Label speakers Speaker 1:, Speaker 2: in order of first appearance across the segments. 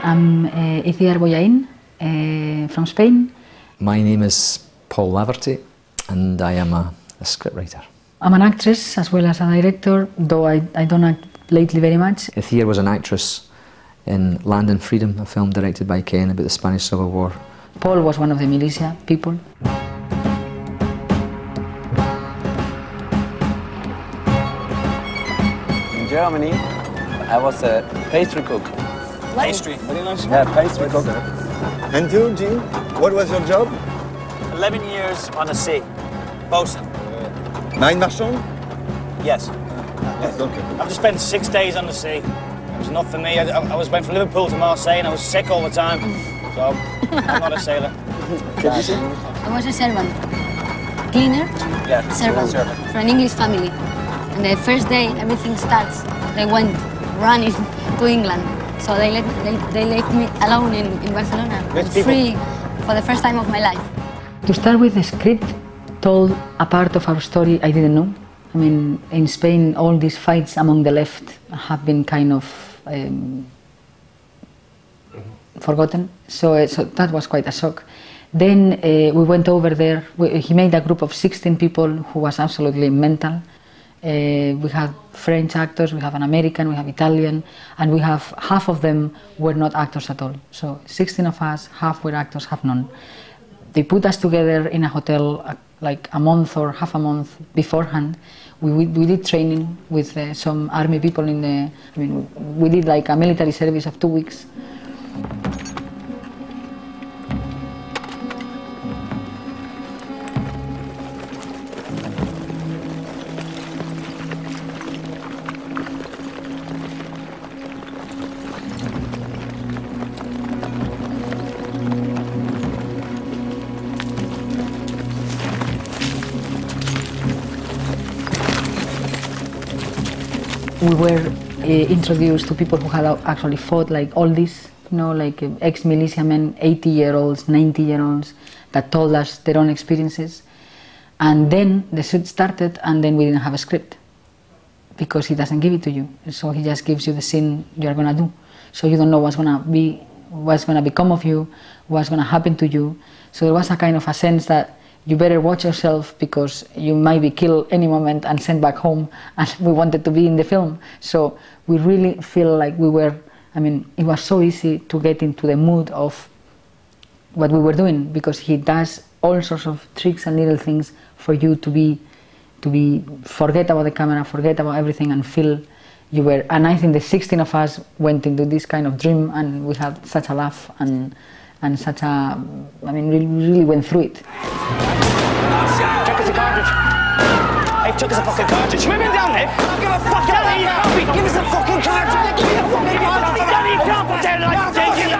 Speaker 1: I'm Iciar Bollain from Spain.
Speaker 2: My name is Paul Laverty and I am a scriptwriter.
Speaker 1: I'm an actress as well as a director, though I don't act lately very much.
Speaker 2: Iciar was an actress in Land and Freedom, a film directed by Ken about the Spanish Civil War.
Speaker 1: Paul was one of the militia people.
Speaker 3: In Germany, I was a pastry cook.
Speaker 4: What? Pastry, very nice.
Speaker 3: Yeah, pastry cook. And you, Jean, what was your job?
Speaker 4: 11 years on the sea. Bosun.
Speaker 3: Nine marchand?
Speaker 4: Yes.
Speaker 3: Yes, okay.
Speaker 4: I've just spent 6 days on the sea. It was enough for me. I went from Liverpool to Marseille and I was sick all the time. So, I'm not a sailor.
Speaker 5: I was a servant. Cleaner?
Speaker 4: Yeah,
Speaker 5: servant. For an English family. And the first day everything starts, they went running to England. So they left me alone in Barcelona, free for the first time of my life.
Speaker 1: To start with, the script told a part of our story I didn't know. I mean, in Spain, all these fights among the left have been kind of forgotten. So that was quite a shock. Then we went over there. He made a group of 16 people who was absolutely mental. We have French actors, we have an American, we have Italian, and we have half of them were not actors at all. So 16 of us, half were actors, half none. They put us together in a hotel like a month or half a month beforehand. We did training with some army people in the, I mean, we did like a military service of 2 weeks. We were introduced to people who had actually fought, like all these, you know, like ex-militiamen, 80-year-olds, 90-year-olds, that told us their own experiences. And then the shoot started, and then we didn't have a script, because he doesn't give it to you. So he just gives you the scene you're gonna do. So you don't know what's gonna become of you, what's gonna happen to you. So there was a kind of a sense that you better watch yourself because you might be killed any moment and sent back home, and we wanted to be in the film. So we really feel like we were, I mean, it was so easy to get into the mood of what we were doing, because he does all sorts of tricks and little things for you to forget about the camera, forget about everything, and feel you were. And I think the 16 of us went into this kind of dream, and we had such a laugh and such a, I mean, we really went through it.
Speaker 4: Check us a cartridge. Hey, chuck us a fucking cartridge. Swim him down there. I'll give a fuck out of here. Give us a fucking cartridge. Give me a fucking cartridge. Don't even jump up there like I'm taking.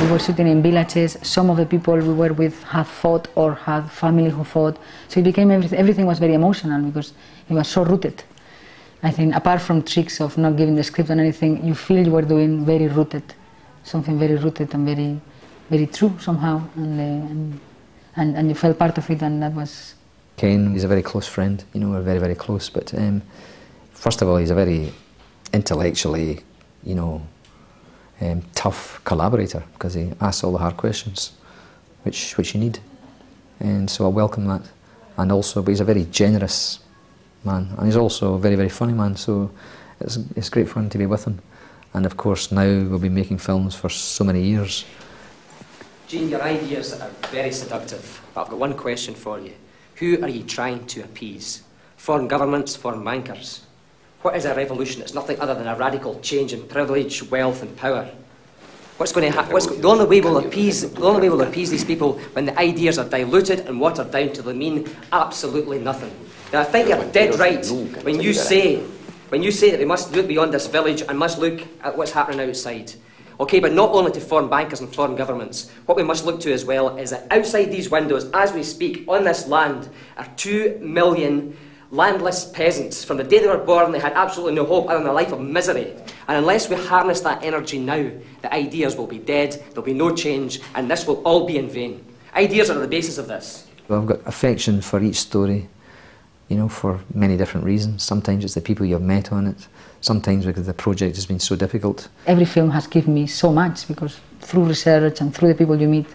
Speaker 1: We were shooting in villages. Some of the people we were with had fought or had family who fought. So it became everything was very emotional because it was so rooted. I think apart from tricks of not giving the script and anything, you feel you were doing very rooted, something very rooted and very, very true somehow, and you felt part of it, and that was.
Speaker 2: Ken is a very close friend. You know, we're very, very close. But first of all, he's a very intellectually, you know, tough collaborator, because he asks all the hard questions, which you need, and so I welcome that. And also, but he's a very generous man, and he's also a very, very funny man, so it's great fun to be with him. And of course now we'll be making films for so many years.
Speaker 6: Jean, your ideas are very seductive, but I've got one question for you. Who are you trying to appease? Foreign governments, foreign bankers? What is a revolution? It's nothing other than a radical change in privilege, wealth and power. What's going to happen? The only way we'll appease these people when the ideas are diluted and watered down till they mean absolutely nothing. Now, I think you're dead right when you say that we must look beyond this village and must look at what's happening outside. Okay, but not only to foreign bankers and foreign governments. What we must look to as well is that outside these windows, as we speak, on this land, are 2 million landless peasants. From the day they were born, they had absolutely no hope other than a life of misery. And unless we harness that energy now, the ideas will be dead, there'll be no change, and this will all be in vain. Ideas are the basis of this.
Speaker 2: Well, I've got affection for each story. you know, for many different reasons. Sometimes it's the people you've met on it, sometimes because the project has been so difficult.
Speaker 1: Every film has given me so much, because through research and through the people you meet.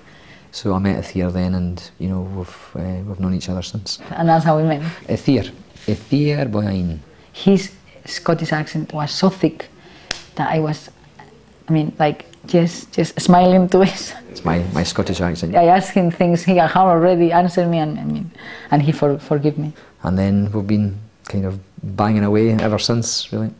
Speaker 2: So I met Iciar then, and you know, we've known each other since.
Speaker 1: And that's how we met.
Speaker 2: Iciar Bollain.
Speaker 1: His Scottish accent was so thick that I was, I mean, like, just smiling to it.
Speaker 2: It's my Scottish accent.
Speaker 1: I asked him things, he had already answered me, and he forgave me.
Speaker 2: And then we've been kind of banging away ever since, really.